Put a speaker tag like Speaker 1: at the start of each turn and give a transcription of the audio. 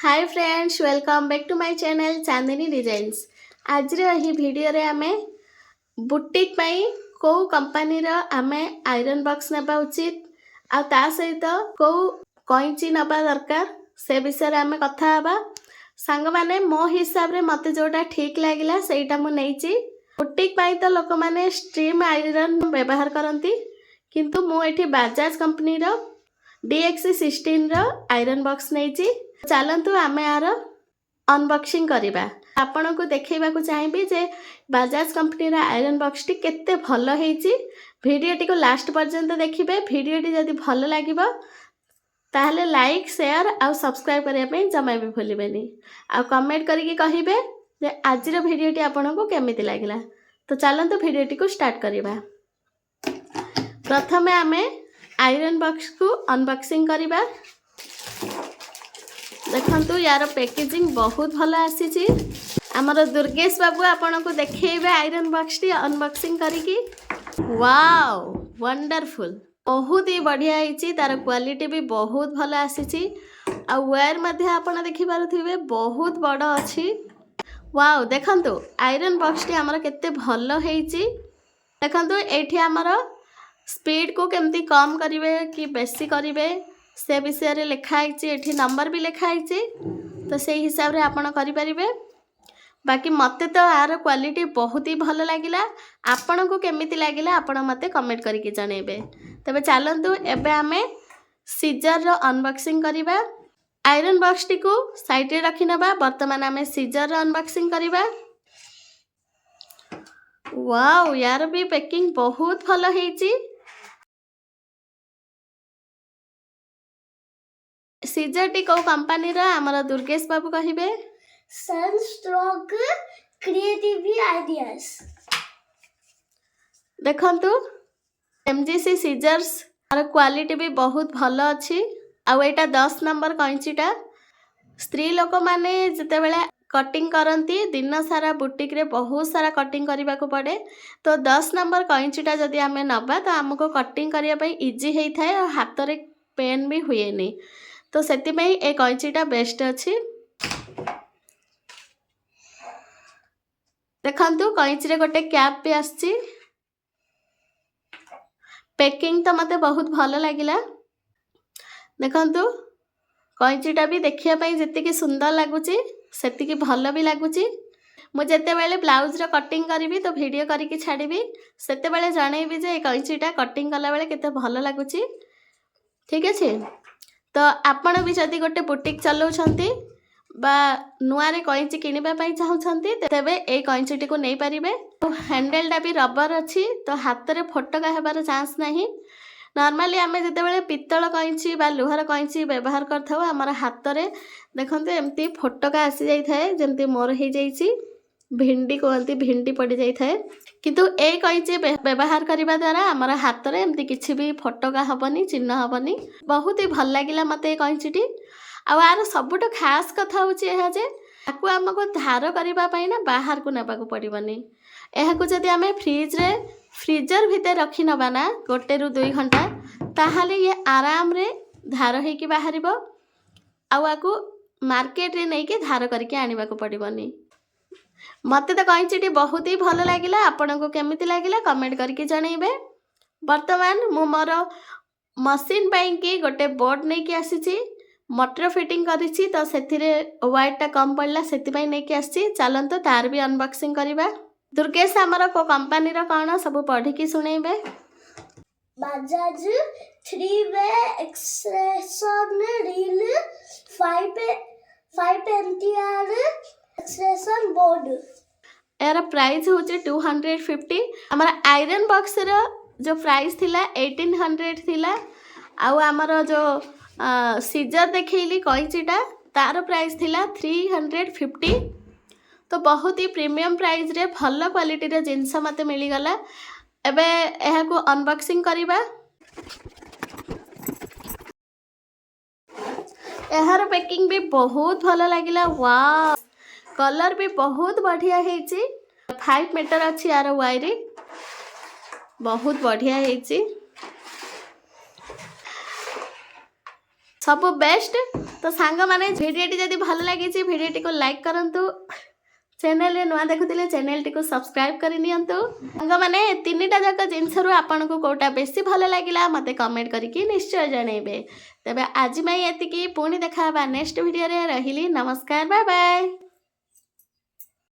Speaker 1: Hi friends, welcome back to my channel Chandni designs. आज यही video रे आमे बुटीक पाई को कंपनी रो आमे आयरन बॉक्स नेबा उचित आ ता सहित को कइची नबा दरकार से विषय रे आमे कथा हबा। संग माने मो हिसाब रे मते जोटा ठीक लागिला सेटा मु नेइची। बुटीक पाई तो लोक माने स्ट्रीम आयरन व्यवहार करंती, किंतु मु एठी बजाज कंपनी रो DX16 रो आयरन बॉक्स नेइची। चलतु आमे यार अनबॉक्सिंग करिबा। आपण को देखैबा को चाहिबी जे बजाज कंपनी रा आयरन बॉक्स टी केते भलो हेची। वीडियो टी को लास्ट पर्यंत देखिबे। वीडियो टी जदि भलो लागिबो ताहले लाइक शेयर आ सब्सक्राइब करिया पे जमा भी भूलिबेनी आ कमेंट करिके कहिबे जे आजिर वीडियो टी आपण को केमिति लागिला। तो चलतु वीडियो टी को स्टार्ट करिबा। प्रथमे आमे आयरन बॉक्स को अनबॉक्सिंग करिबा। देखंतु यार पैकेजिंग बहुत भलो आसी। आमर दुर्गेश बाबू आपन को देखेबे आयरन बॉक्स टी अनबॉक्सिंग करिकी। वाओ वंडरफुल, बहुत ही बढ़िया हिची। तार क्वालिटी भी बहुत भलो आसी आ वायर मध्ये आपन देखि पारुथिबे बहुत बड़ अछि। वाओ देखंतु आयरन बॉक्स टी हमर केते भलो हेची। देखंतु एठी हमर स्पीड को केमती कम करिवे कि बेसी करिवे से विषय रे लिखा है। एठी नंबर भी लिखा है, तो से हिसाब रे आपण करि परिबे। बाकी मते तो यार क्वालिटी बहुत ही भलो लागिला। आपण को केमिति लागिला आपण मते कमेंट करके जणेबे। तबे चलंतु एबे आमे सीजर रो अनबॉक्सिंग करिबा। आयरन बॉक्स टी को साइड रे रखि नबा। वर्तमान आमे सीजर रो अनबॉक्सिंग करिबा। वाओ यार भी पैकिंग बहुत भलो हेची। सीजर टी को कंपनी रा हमर दुर्गेश बाबू कहिबे
Speaker 2: सनस्ट्रोक क्रिएटिव आइडियाज।
Speaker 1: देखंतु MGC सीजर्स आर क्वालिटी भी बहुत भलो अछि। आ एटा 10 नंबर कैंचीटा स्त्री लोक माने जते बेले कटिंग करंती दिन सारा बुटीक रे बहुत सारा कटिंग करिबा को पड़े। तो 10 नंबर कैंचीटा जदि आमे नबा तो हमको कटिंग करिया पई इजी हेई थाए और हाथ रे पेन भी हुएनी। तो सेति पई ए कैंचीटा बेस्ट अछि। देखंतु कैंची रे गोटे कैप भी आछि। पैकिंग तो मते बहुत भलो लागिला। देखंतु कैंचीटा भी देखिया पई जति सुंदर लागुची सेति भलो भी लागुची। मु जते बेले ब्लाउज रो कटिंग करिवि तो वीडियो करिके छाड़िबी। सेते बेले जणैबी जे कैंचीटा कटिंग कला बेले केते भलो लागुची। ठीक अछि। तो आपण भी जदि गोटे बुटीक चलाउछंती बा नुआरे कैंची किनिबा पई चाहुछंती तेबे ए कैंचीटी को नै परिबे। हैंडलटा भी रबर अछि, तो हाथ रे फटका हेबार चांस नाही। नॉर्मली आमे जते बेले पित्तल कैंची बा लोहार कैंची व्यवहार करथाउ हमर हाथ रे देखंतु एम्ति फटका आसी जाई थाए। जेम्ति मोर हे जाईची भिंडी कोंती भिंडी पड़ी जाई थाए, किंतु ए कैंची व्यवहार करिबा द्वारा हमर हाथ रे एम्ति किछि भी फटका हबनी, चिन्ह हबनी। बहुत ही भल लागिला मते ए कैंचीटी। आ आर सबटो खास कथा होची एहा जे आकु हमको धार करिबा पई ना बाहर को नेबा को पड़िबनी। एहा को जदि आमे फ्रीजर भितर रखि नबा ना 1 ରୁ 2 घंटा ताहाले ये आराम रे धार हे कि बाहरिबो। आ आकु मार्केट रे नै के धार करके आनिबा को पड़िबनी। मते तो कैंचीटी बहुत ही भलो लागिला। आपण को केमिति लागिला कमेंट करके जणैबे। वर्तमान मु मोर मशीन पई कि गोटे बोर्ड नै के आसीची। मोटर फिटिंग करिछि तो सेथिरे वायर टा कम पड़ला सेति पई नै के आसी। चलंतो तार भी अनबॉक्सिंग करिबा। दुर्गेश हमर को कंपनी रो कोन सब पढि की सुनैबे।
Speaker 2: बजाज 3-वे extension reel 5 ampere extension board.
Speaker 1: यार प्राइस होचे 250। हमर आयरन बॉक्स रो जो प्राइस थिला 1800 थिला। आउ हमर जो सीजर देखैली कैंचीटा तार प्राइस थिला 350। तो बहुत ही प्रीमियम प्राइस रे भलो क्वालिटी रे जिंस मते मिली गला। एबे एहा को अनबॉक्सिंग करिबा। एहार पैकिंग भी बहुत भलो लागिला। वाओ कलर भी बहुत बढ़िया हेची। 5 मीटर अछि यार वायरी, बहुत बढ़िया हेची। सब बेस्ट। तो सांग मैंने भिडियोटी जदि भल लगी भिडियोटी को लाइक करंतु चैनल रे नुआ देखुथिले चैनल टी को सब्सक्राइब करि नियंतु सांग माने तीनटा जाक जिंस रु आपन को कोटा बेसी भल लागिला मते कमेंट करके निश्चय जणैबे। तबे आज मैं एतिकी पुणी देखा नेक्स्ट वीडियो रे रहिली। नमस्कार, बाय बाय।